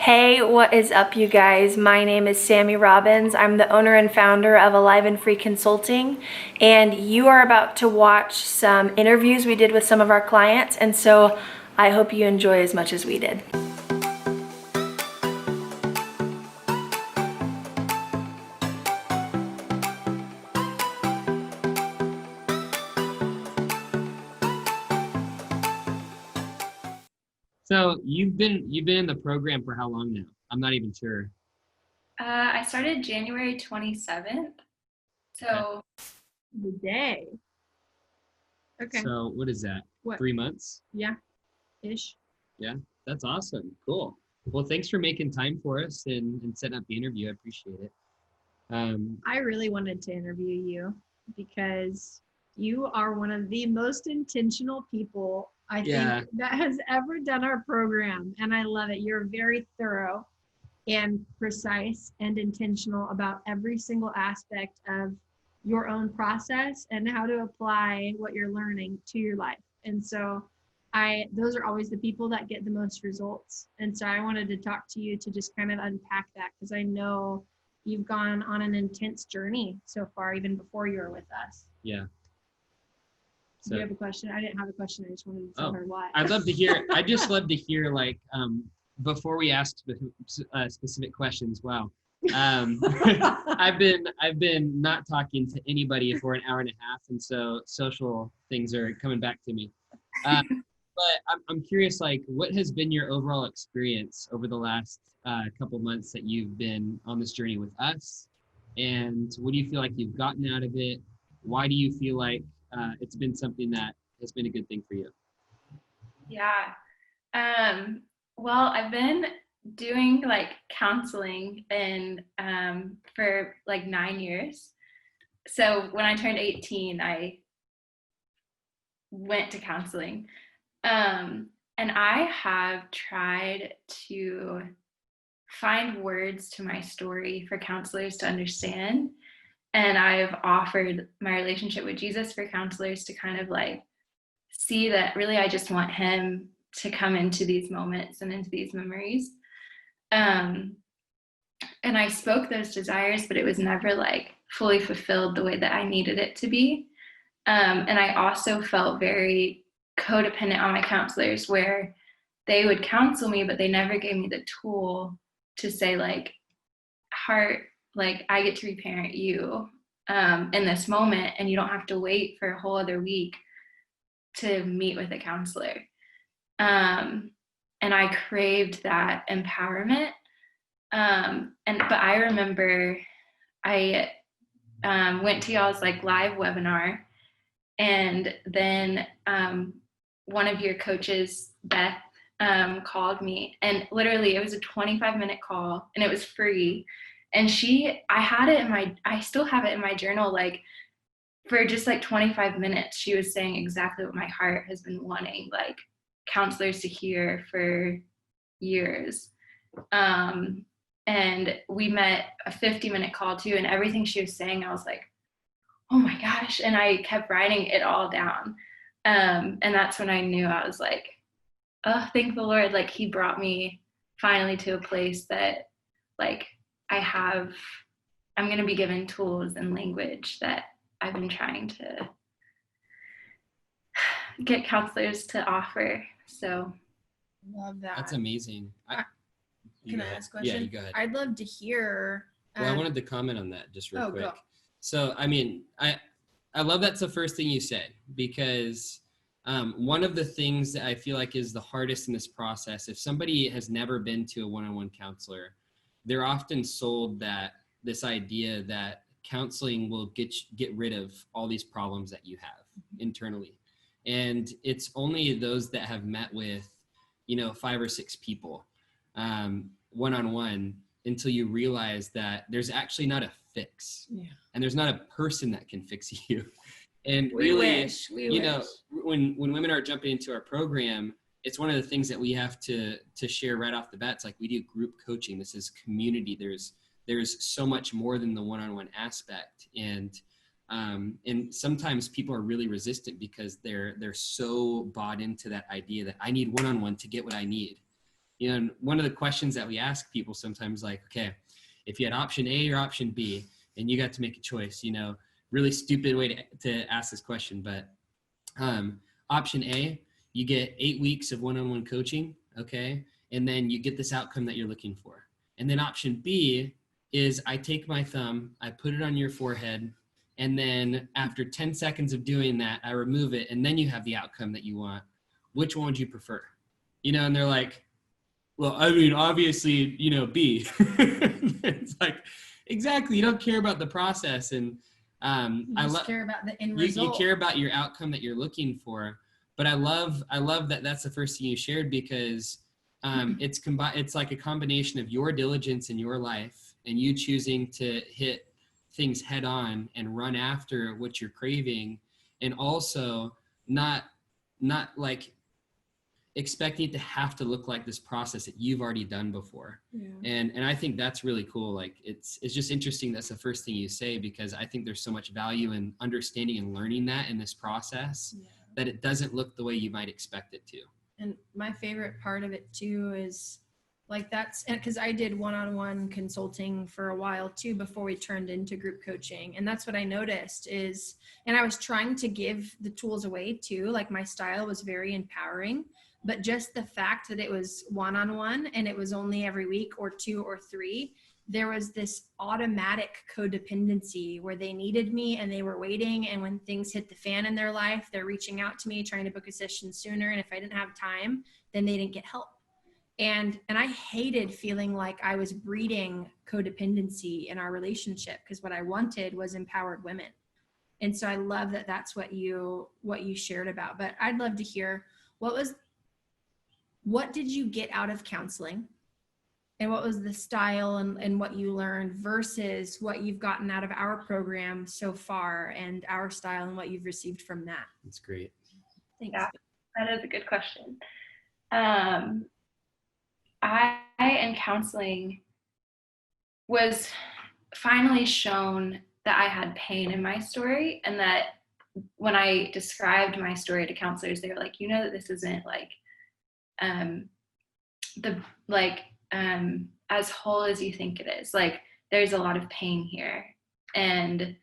Hey, what is up, you guys? My name is Sammy Robbins. I'm the owner and founder of Alive and Free Consulting, and you are about to watch some interviews we did with some of our clients, and so I hope you enjoy as much as we did. So you've been in the program for how long now? I'm not even sure. I started January 27th. Okay. So The day. Okay. So what is that? What? 3 months? Yeah. Ish. Yeah, that's awesome. Cool. Well, thanks for making time for us and setting up the interview. I appreciate it. I really wanted to interview you because you are one of the most intentional people I Yeah, think that has ever done our program. And I love it. You're very thorough and precise and intentional about every single aspect of your own process and how to apply what you're learning to your life. And so those are always the people that get the most results. And so I wanted to talk to you to just kind of unpack that because I know you've gone on an intense journey so far, even before you were with us. yeah. Do you So, have a question? I didn't have a question. I just wanted to tell her why. I'd love to hear. I just love to hear before we ask specific questions. Wow. I've been not talking to anybody for an hour and a half, and so social things are coming back to me. But I'm curious, like, what has been your overall experience over the last couple months that you've been on this journey with us? And what do you feel like you've gotten out of it? Why do you feel like it's been something that has been a good thing for you? yeah. Well, I've been doing like counseling and for like 9 years. So when I turned 18, I went to counseling. And I have tried to find words to my story for counselors to understand. And I've offered my relationship with Jesus for counselors to kind of like see that really I just want him to come into these moments and into these memories. Um, and I spoke those desires, but it was never like fully fulfilled the way that I needed it to be. And I also felt very codependent on my counselors where they would counsel me, but they never gave me the tool to say like, heart, like I get to reparent you in this moment, and you don't have to wait for a whole other week to meet with a counselor. And I craved that empowerment. But I remember I went to y'all's like live webinar, and then one of your coaches, Beth, called me, and literally it was a 25-minute call, and it was free. And I still have it in my journal, like for just like 25 minutes, she was saying exactly what my heart has been wanting, like counselors to hear for years. Um, and we met a 50-minute call too, and everything she was saying, I was like, oh my gosh. And I kept writing it all down. And that's when I knew I was like, oh, thank the Lord. Like he brought me finally to a place that like I'm going to be given tools and language that I've been trying to get counselors to offer. So Love that. That's amazing. You Can go I ahead. ask a question? Yeah, you go ahead. I'd love to hear. Well, I wanted to comment on that just real Oh, quick. go. So, I mean, I love that's the first thing you said, because one of the things that I feel like is the hardest in this process, if somebody has never been to a one-on-one counselor, they're often sold that this idea that counseling will get rid of all these problems that you have internally. And it's only those that have met with, 5 or 6 people one-on-one until you realize that there's actually not a fix. Yeah. And there's not a person that can fix you. And We really, wish. when women are jumping into our program, it's one of the things that we have to share right off the bat. It's like we do group coaching. This is community. There's so much more than the one-on-one aspect. And sometimes people are really resistant because they're so bought into that idea that I need one-on-one to get what I need. And one of the questions that we ask people sometimes, like, okay, if you had option A or option B and you got to make a choice, really stupid way to ask this question, but option A, you get 8 weeks of one-on-one coaching, okay? And then you get this outcome that you're looking for. And then option B is I take my thumb, I put it on your forehead, and then after 10 seconds of doing that, I remove it, and then you have the outcome that you want. Which one would you prefer? And they're like, well, I mean, obviously, B. It's like, exactly, you don't care about the process. And You care about the end you result. care about your outcome that you're looking for. But I love that that's the first thing you shared, because it's like a combination of your diligence in your life and you choosing to hit things head on and run after what you're craving, and also not like expecting it to have to look like this process that you've already done before. Yeah. And I think that's really cool. Like it's just interesting that's the first thing you say, because I think there's so much value in understanding and learning that in this process, that it doesn't look the way you might expect it to. And my favorite part of it too is like that's because I did one-on-one consulting for a while too before we turned into group coaching. And that's what I noticed is, and I was trying to give the tools away too. Like my style was very empowering, but just the fact that it was one-on-one and it was only every week or 2 or 3, there was this automatic codependency where they needed me and they were waiting. And when things hit the fan in their life, they're reaching out to me, trying to book a session sooner. And if I didn't have time, then they didn't get help. And I hated feeling like I was breeding codependency in our relationship, because what I wanted was empowered women. And so I love that that's what you shared about. But I'd love to hear what did you get out of counseling? And what was the style and what you learned versus what you've gotten out of our program so far and our style and what you've received from that? That's great. Thanks. Yeah, that is a good question. I in counseling was finally shown that I had pain in my story, and that when I described my story to counselors, they were like, that this isn't like as whole as you think it is. Like there's a lot of pain here. And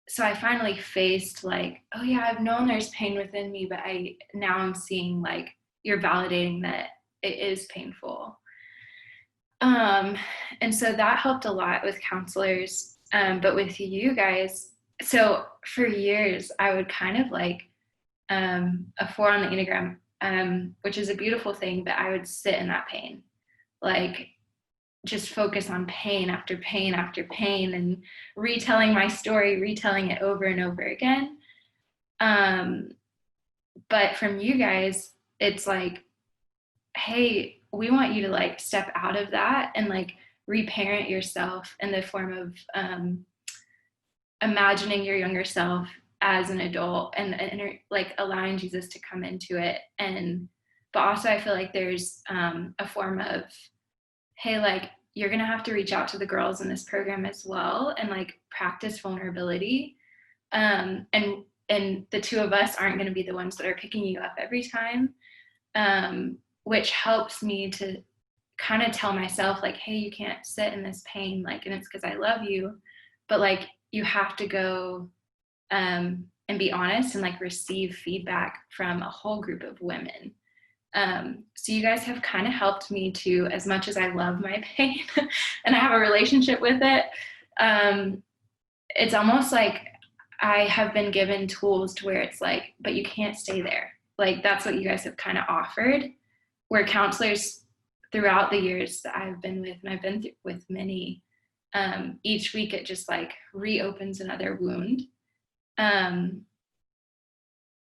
so I finally faced like, oh yeah, I've known there's pain within me, but now I'm seeing like you're validating that it is painful. And so that helped a lot with counselors. But with you guys, so for years I would kind of like a 4 on the Enneagram, which is a beautiful thing, but I would sit in that pain, like just focus on pain after pain after pain and retelling my story, retelling it over and over again. But from you guys, it's like, hey, we want you to like step out of that and like reparent yourself in the form of imagining your younger self as an adult and like allowing Jesus to come into it. But also I feel like there's a form of, hey, like you're going to have to reach out to the girls in this program as well and like practice vulnerability. And the 2 of us aren't going to be the ones that are picking you up every time, which helps me to kind of tell myself like, hey, you can't sit in this pain, like, and it's because I love you, but like you have to go and be honest and like receive feedback from a whole group of women. So you guys have kind of helped me to, as much as I love my pain and I have a relationship with it, it's almost like I have been given tools to where it's like, but you can't stay there. Like that's what you guys have kind of offered, where counselors throughout the years that I've been with, and I've been with many, each week it just like reopens another wound.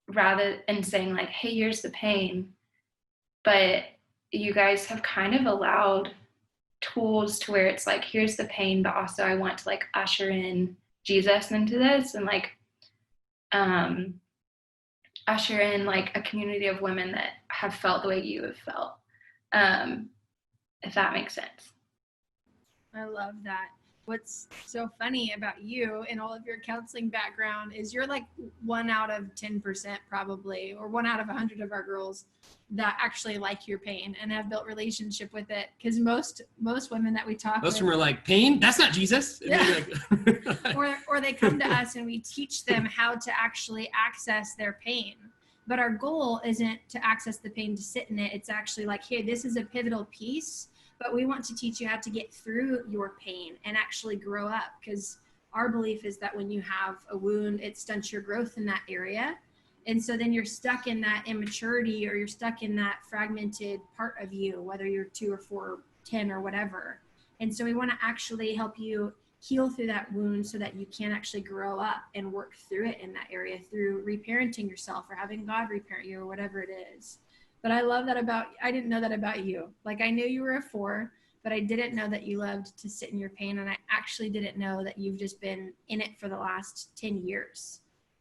Rather than saying like, hey, here's the pain, but you guys have kind of allowed tools to where it's like, here's the pain, but also I want to like usher in Jesus into this and like usher in like a community of women that have felt the way you have felt, if that makes sense. I love that. what's so funny about you and all of your counseling background is you're like 1 out of 10% probably, or 1 out of 100 of our girls that actually like your pain and have built relationship with it. Because most women that we talk Most with, of them are like, pain? That's not Jesus. And Yeah. like, or they come to us and we teach them how to actually access their pain. But our goal isn't to access the pain to sit in it. It's actually like, hey, this is a pivotal piece, but we want to teach you how to get through your pain and actually grow up. Because our belief is that when you have a wound, it stunts your growth in that area. And so then you're stuck in that immaturity, or you're stuck in that fragmented part of you, whether you're 2 or 4 or 10 or whatever. And so we want to actually help you heal through that wound so that you can actually grow up and work through it in that area through reparenting yourself or having God reparent you or whatever it is. But I love that I didn't know that about you. Like, I knew you were a 4, but I didn't know that you loved to sit in your pain. And I actually didn't know that you've just been in it for the last 10 years.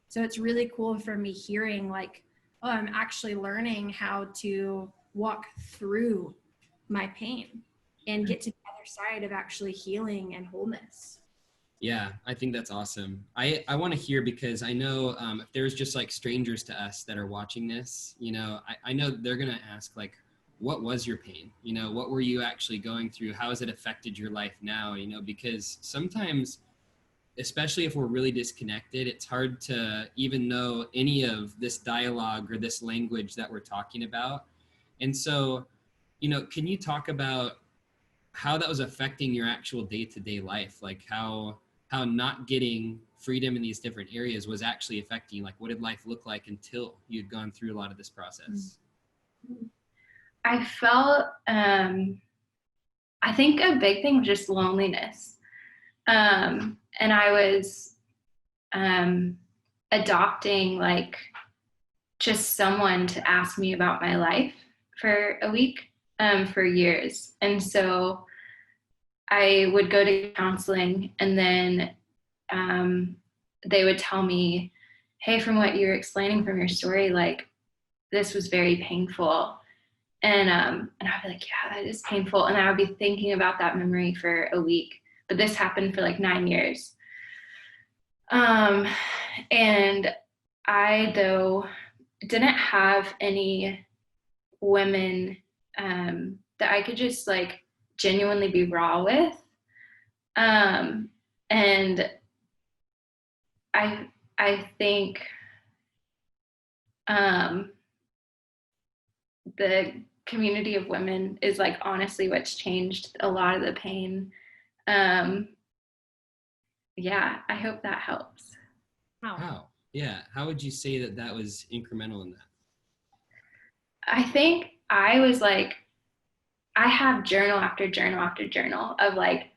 So it's really cool for me hearing like, oh, I'm actually learning how to walk through my pain and get to the other side of actually healing and wholeness. yeah, I think that's awesome. I want to hear, because I know if there's just like strangers to us that are watching this, I know they're going to ask like, what was your pain? What were you actually going through? How has it affected your life now? Because sometimes, especially if we're really disconnected, it's hard to even know any of this dialogue or this language that we're talking about. And so, can you talk about how that was affecting your actual day-to-day life? Like how not getting freedom in these different areas was actually affecting, like, what did life look like until you'd gone through a lot of this process? I felt, I think a big thing was just loneliness. And I was adopting like just someone to ask me about my life for a week, for years. And so I would go to counseling, and then they would tell me, hey, from what you're explaining from your story, like, this was very painful. And I'd be like, yeah, that is painful. And I would be thinking about that memory for a week. But this happened for like 9 years. And I, though, didn't have any women that I could just like genuinely be raw with. And I think the community of women is like honestly what's changed a lot of the pain. Yeah, I hope that helps. How? Yeah. How would you say that was incremental in that? I think I was like, I have journal after journal after journal of like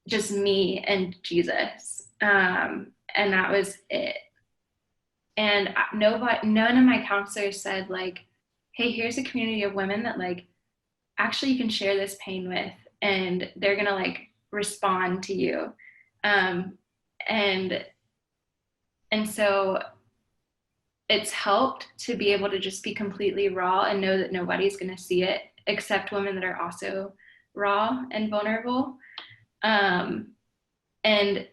just me and Jesus. And that was it. And none of my counselors said like, hey, here's a community of women that like actually you can share this pain with, and they're gonna like respond to you. And so it's helped to be able to just be completely raw and know that nobody's gonna see it except women that are also raw and vulnerable. And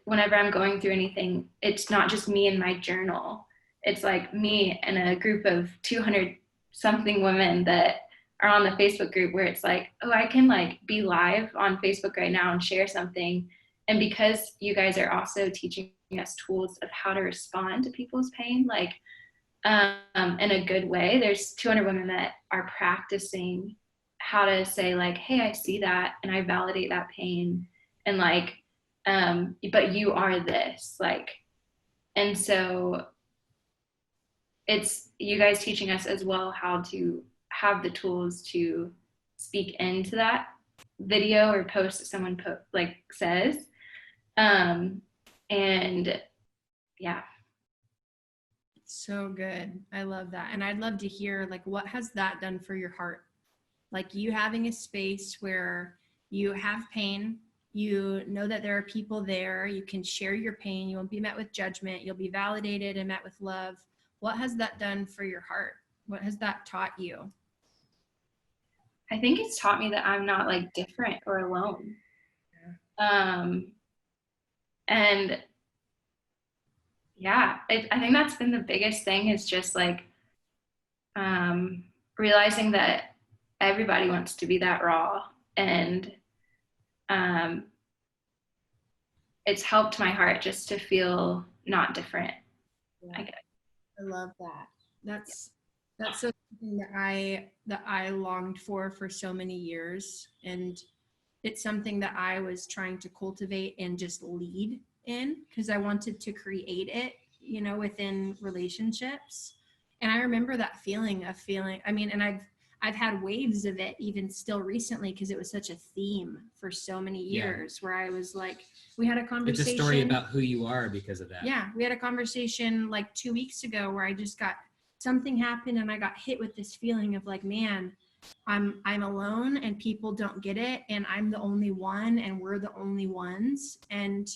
whenever I'm going through anything, it's not just me and my journal. It's like me and a group of 200 something women that are on the Facebook group where it's like, oh, I can like be live on Facebook right now and share something. And because you guys are also teaching us tools of how to respond to people's pain, like in a good way, there's 200 women that are practicing how to say like, hey, I see that and I validate that pain, and like, but you are this, like. And so it's you guys teaching us as well how to have the tools to speak into that video or post that someone says. And yeah. So good. I love that. And I'd love to hear like, what has that done for your heart? Like, you having a space where you have pain, you know that there are people there, you can share your pain, you won't be met with judgment, you'll be validated and met with love. What has that done for your heart? What has that taught you? I think it's taught me that I'm not like different or alone. And yeah, I think that's been the biggest thing, is just like realizing that everybody wants to be that raw, and it's helped my heart just to feel not different. Yeah. I guess. I love that. That's so something that I longed for so many years, and it's something that I was trying to cultivate and just lead in, because I wanted to create it, within relationships. And I remember that feeling. I mean, and I've had waves of it even still recently, because it was such a theme for so many years, where I was like, we had a conversation. It's a story about who you are because of that. Yeah, we had a conversation like 2 weeks ago where I just got, something happened and I got hit with this feeling of like, man, I'm alone and people don't get it, and I'm the only one and we're the only ones. And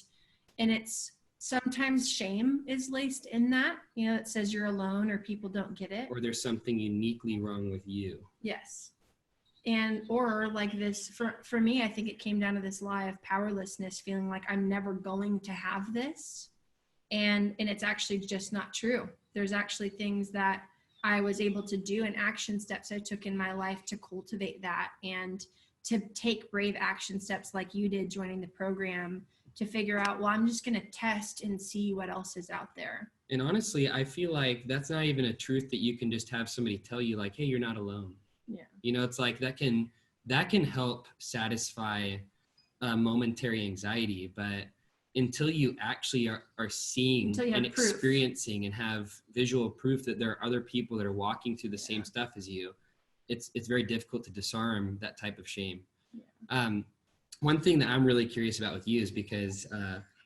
it's sometimes shame is laced in that, it says you're alone or people don't get it. Or there's something uniquely wrong with you. Yes. And or like this, for me, I think it came down to this lie of powerlessness, feeling like I'm never going to have this. And it's actually just not true. There's actually things that I was able to do and action steps I took in my life to cultivate that, and to take brave action steps like you did joining the program, to figure out, well, I'm just going to test and see what else is out there. And honestly, I feel like that's not even a truth that you can just have somebody tell you like, hey, you're not alone. Yeah. It's like that can help satisfy momentary anxiety, but until you actually are seeing and experiencing and have visual proof that there are other people that are walking through the same stuff as you, it's very difficult to disarm that type of shame. One thing that I'm really curious about with you is because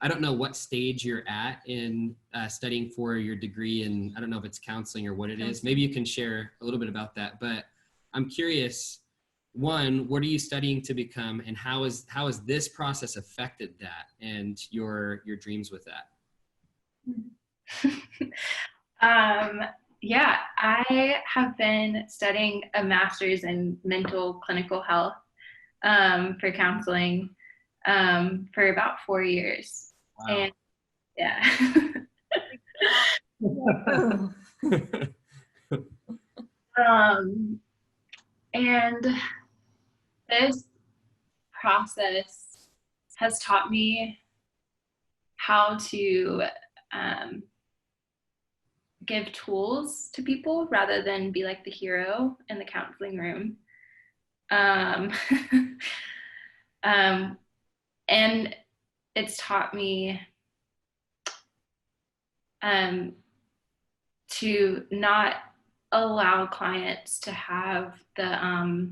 I don't know what stage you're at in studying for your degree, and I don't know if it's counseling or what it is. Maybe you can share a little bit about that, but I'm curious, one, what are you studying to become, and how has this process affected that and your dreams with that? Yeah, I have been studying a master's in mental clinical health for counseling for about 4 years. Wow. And yeah. And this process has taught me how to give tools to people rather than be like the hero in the counseling room. And it's taught me to not allow clients to have the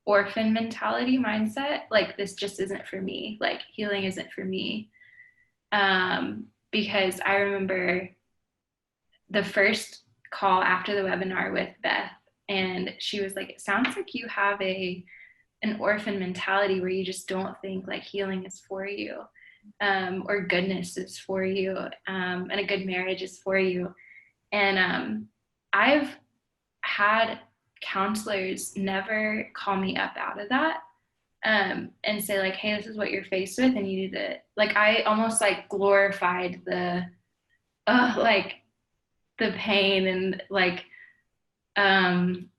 orphan mentality mindset, like this just isn't for me, like healing isn't for me. Because I remember the first call after the webinar with Beth, and she was like, it sounds like you have an orphan mentality where you just don't think like healing is for you, or goodness is for you, and a good marriage is for you. And I've had counselors never call me up out of that, and say like, hey, this is what you're faced with and you need to, like, I almost like glorified the pain and like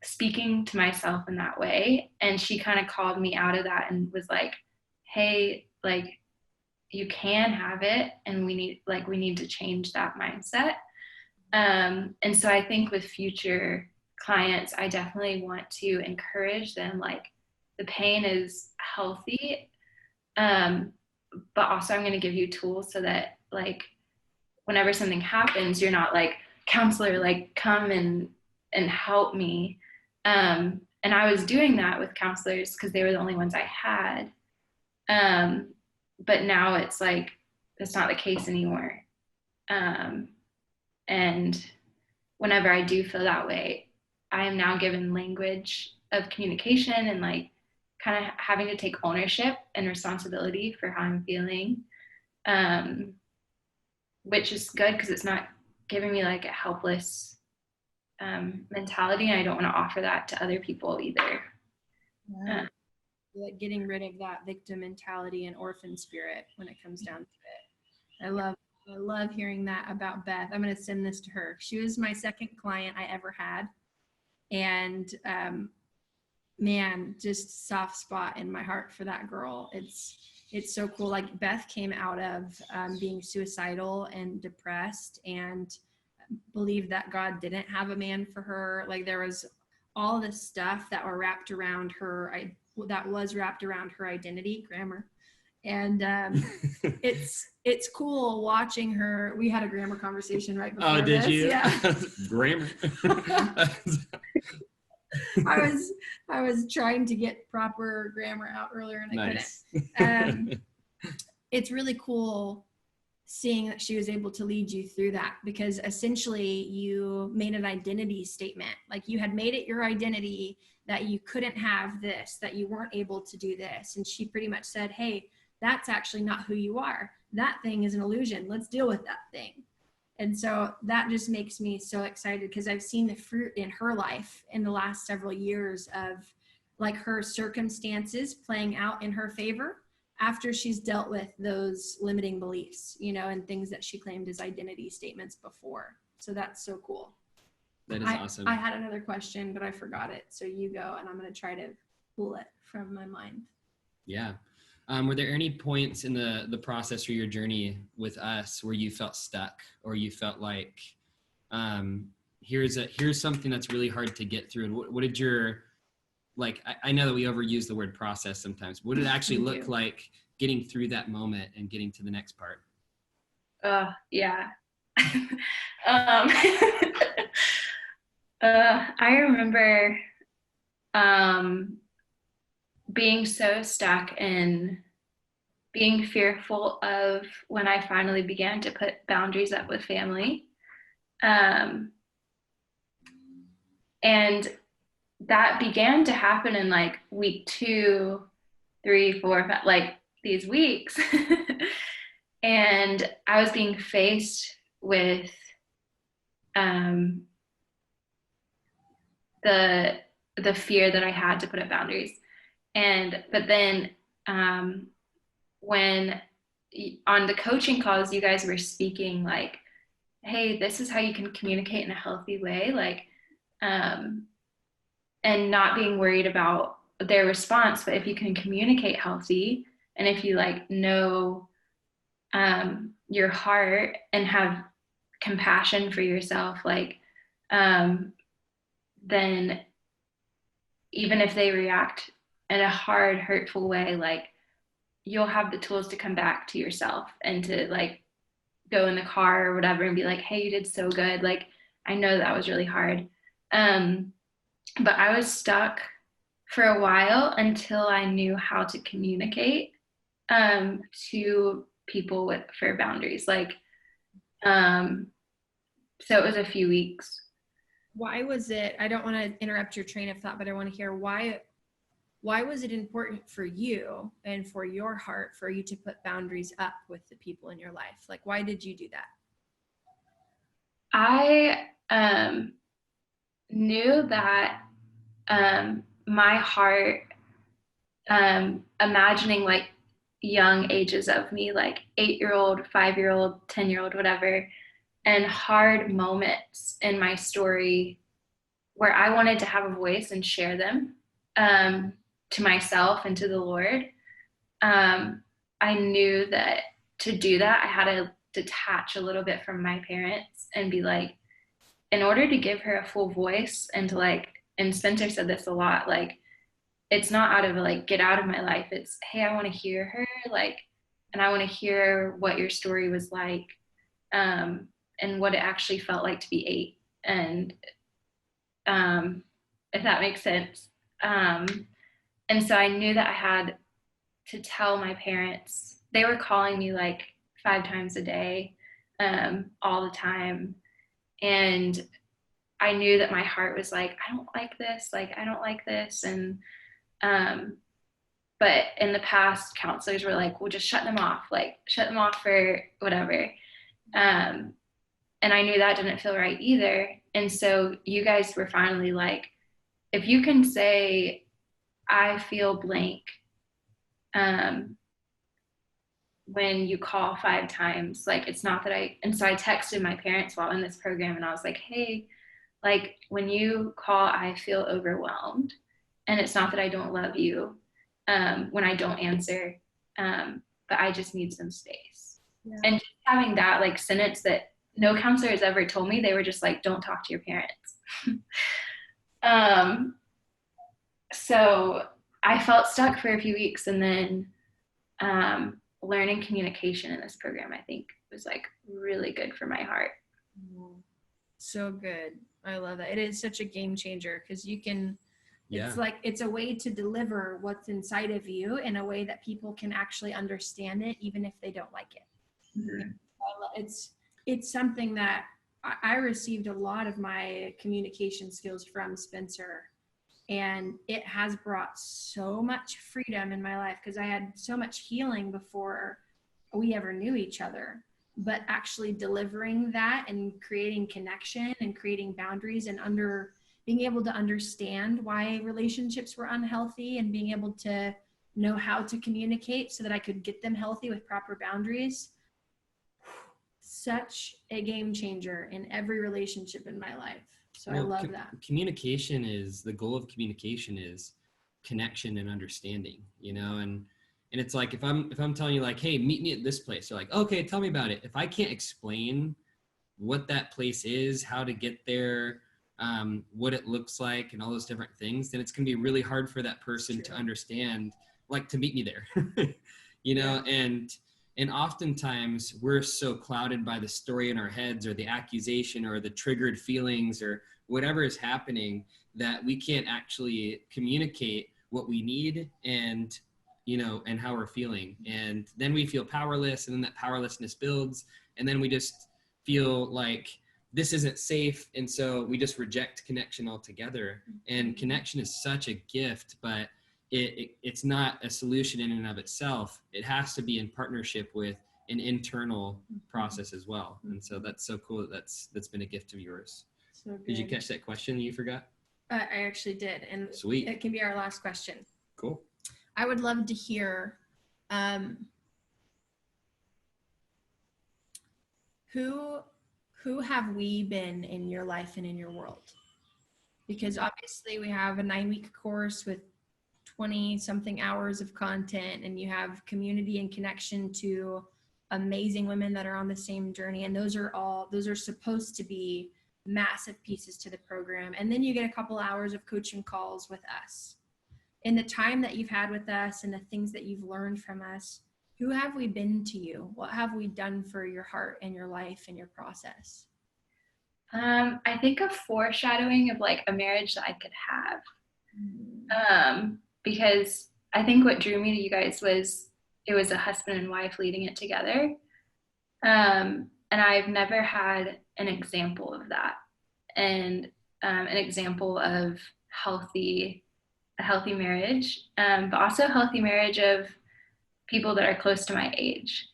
speaking to myself in that way. And she kind of called me out of that and was like, hey, like you can have it, and we need to change that mindset. And so I think with future clients, I definitely want to encourage them, like the pain is healthy, but also I'm going to give you tools so that like whenever something happens, you're not like, counselor, like come and help me. And I was doing that with counselors because they were the only ones I had. But now it's like, that's not the case anymore. And whenever I do feel that way, I am now given language of communication and like kind of having to take ownership and responsibility for how I'm feeling, which is good because it's not giving me like a helpless mentality. And I don't want to offer that to other people either. Wow. like getting rid of that victim mentality and orphan spirit when it comes down to it. I love hearing that about Beth. I'm going to send this to her. She was my second client I ever had. And man, just soft spot in my heart for that girl. It's so cool. Like Beth came out of being suicidal and depressed and believed that God didn't have a man for her. Like there was all this stuff that were wrapped around her, that was wrapped around her identity, grammar. And it's cool watching her. We had a grammar conversation right before. Oh, did this. you? Yeah. Grammar. I was trying to get proper grammar out earlier and I Nice. couldn't. It's really cool seeing that she was able to lead you through that, because essentially you made an identity statement. Like you had made it your identity that you couldn't have this, that you weren't able to do this. And she pretty much said, hey, that's actually not who you are. That thing is an illusion. Let's deal with that thing. And so that just makes me so excited, because I've seen the fruit in her life in the last several years of like her circumstances playing out in her favor after she's dealt with those limiting beliefs, you know, and things that she claimed as identity statements before. So that's so cool. That is awesome. I had another question, but I forgot it. So you go, and I'm going to try to pull it from my mind. Yeah. Were there any points in the process or your journey with us where you felt stuck, or you felt like, here's something that's really hard to get through? And what did your, like, I know that we overuse the word process sometimes. What did it actually look like getting through that moment and getting to the next part? Yeah. I remember being so stuck and being fearful of when I finally began to put boundaries up with family. And that began to happen in like week 2, 3, 4, 5, like these weeks. And I was being faced with the fear that I had to put up boundaries. But then when on the coaching calls, you guys were speaking like, hey, this is how you can communicate in a healthy way, like, and not being worried about their response, but if you can communicate healthy, and if you like know your heart and have compassion for yourself, like, then even if they react in a hard, hurtful way, like you'll have the tools to come back to yourself and to like go in the car or whatever and be like, hey, you did so good. Like, I know that was really hard. But I was stuck for a while until I knew how to communicate to people for boundaries. Like, so it was a few weeks. Why was it, I don't want to interrupt your train of thought, but I want to hear why was it important for you and for your heart for you to put boundaries up with the people in your life? Like, why did you do that? I knew that my heart, imagining like young ages of me, like 8-year-old, 5-year-old, 10-year-old, whatever, and hard moments in my story where I wanted to have a voice and share them to myself and to the Lord. I knew that to do that, I had to detach a little bit from my parents and be like, in order to give her a full voice and to like, and Spencer said this a lot, like, it's not out of like, get out of my life. It's, hey, I want to hear her, like, and I want to hear what your story was like, and what it actually felt like to be 8. And if that makes sense. And so I knew that I had to tell my parents. They were calling me like 5 times a day, all the time. And I knew that my heart was like, I don't like this. Like, I don't like this. And, but in the past, counselors were like, well, just shut them off for whatever. And I knew that didn't feel right either. And so you guys were finally like, if you can say, I feel blank when you call 5 times, like, it's not that and so I texted my parents while in this program and I was like, hey, like, when you call, I feel overwhelmed. And it's not that I don't love you when I don't answer, but I just need some space. Yeah. And just having that like sentence that no counselor has ever told me, they were just like, don't talk to your parents. So I felt stuck for a few weeks, and then learning communication in this program, I think, was like really good for my heart. So good. I love that. It is such a game changer because you can, Yeah. it's like, it's a way to deliver what's inside of you in a way that people can actually understand it, even if they don't like it. Mm-hmm. It's something that I received a lot of my communication skills from Spencer, and it has brought so much freedom in my life because I had so much healing before we ever knew each other. But actually delivering that and creating connection and creating boundaries and being able to understand why relationships were unhealthy and being able to know how to communicate so that I could get them healthy with proper boundaries. Such a game changer in every relationship in my life. So I love that. Communication is, the goal of communication is connection and understanding, you know, and it's like, if I'm telling you like, hey, meet me at this place, you're like, okay, tell me about it. If I can't explain what that place is, how to get there, what it looks like and all those different things, then it's going to be really hard for that person to understand, like, to meet me there, you know? Yeah. And oftentimes we're so clouded by the story in our heads or the accusation or the triggered feelings or whatever is happening that we can't actually communicate what we need and, you know, and how we're feeling. And then we feel powerless, and then that powerlessness builds, and then we just feel like this isn't safe. And so we just reject connection altogether. And connection is such a gift, but it's not a solution in and of itself. It has to be in partnership with an internal process as well. And so that's so cool that that's been a gift of yours. So did you catch that question you forgot? I actually did. And sweet. It can be our last question. Cool. I would love to hear who have we been in your life and in your world? Because obviously we have a 9-week course with 20 something hours of content, and you have community and connection to amazing women that are on the same journey. And those are supposed to be massive pieces to the program. And then you get a couple hours of coaching calls with us. In the time that you've had with us and the things that you've learned from us, who have we been to you? What have we done for your heart and your life and your process? I think a foreshadowing of like a marriage that I could have. Because I think what drew me to you guys was it was a husband and wife leading it together. And I've never had an example of that, and an example of a healthy marriage, but also a healthy marriage of people that are close to my age.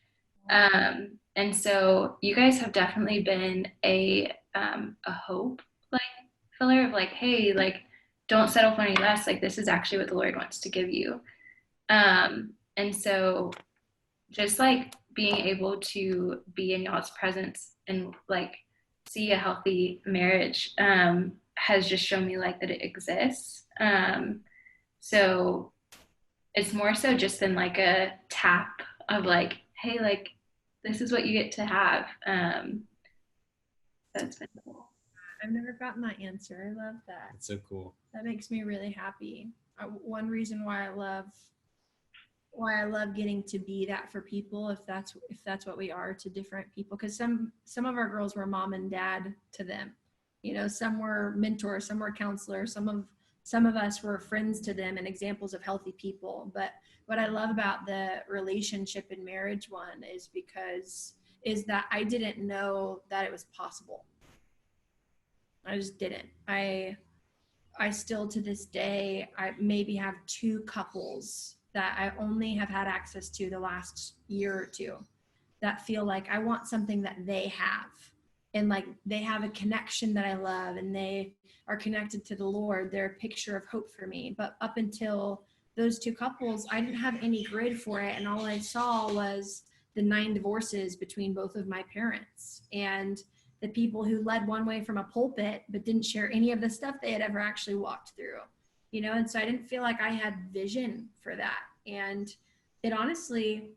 And so you guys have definitely been a hope, like, filler of like, hey, like, don't settle for any less. Like, this is actually what the Lord wants to give you. And so just like being able to be in y'all's presence and like see a healthy marriage has just shown me like that it exists. So it's more so just been like a tap of like, hey, like, this is what you get to have. That's been cool. I've never gotten that answer. I love that. It's so cool. That makes me really happy. One reason why I love getting to be that for people, if that's what we are to different people, because some of our girls were mom and dad to them. You know, some were mentors, some were counselors, some of us were friends to them and examples of healthy people. But what I love about the relationship and marriage one is that I didn't know that it was possible. I just didn't. I still to this day, I maybe have 2 couples that I only have had access to the last year or 2 that feel like I want something that they have. And like they have a connection that I love and they are connected to the Lord. They're a picture of hope for me. But up until those two couples, I didn't have any grid for it. And all I saw was the 9 divorces between both of my parents, and the people who led one way from a pulpit, but didn't share any of the stuff they had ever actually walked through, you know? And so I didn't feel like I had vision for that. And it honestly,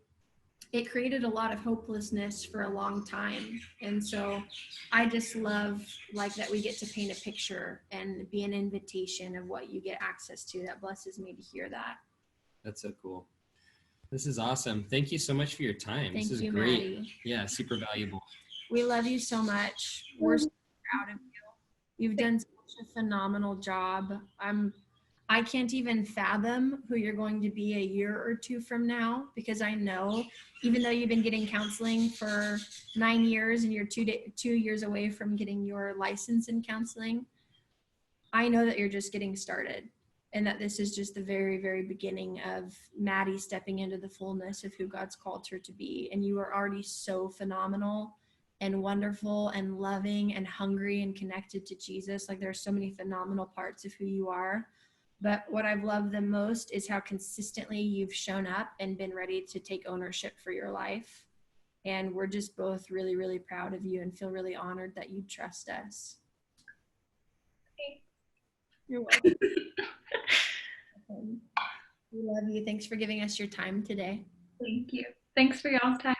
it created a lot of hopelessness for a long time. And so I just love like that we get to paint a picture and be an invitation of what you get access to. That blesses me to hear that. That's so cool. This is awesome. Thank you so much for your time. Thank This is you, great. Maddie. Yeah, super valuable. We love you so much. We're so proud of you. You've done such a phenomenal job. I can't even fathom who you're going to be a year or two from now, because I know even though you've been getting counseling for 9 years and you're 2 years away from getting your license in counseling, I know that you're just getting started, and that this is just the very, very beginning of Maddie stepping into the fullness of who God's called her to be. And you are already so phenomenal and wonderful and loving and hungry and connected to Jesus. Like, there are so many phenomenal parts of who you are. But what I've loved the most is how consistently you've shown up and been ready to take ownership for your life. And we're just both really, really proud of you and feel really honored that you trust us. You're welcome. We love you. Thanks for giving us your time today. Thank you. Thanks for y'all's time.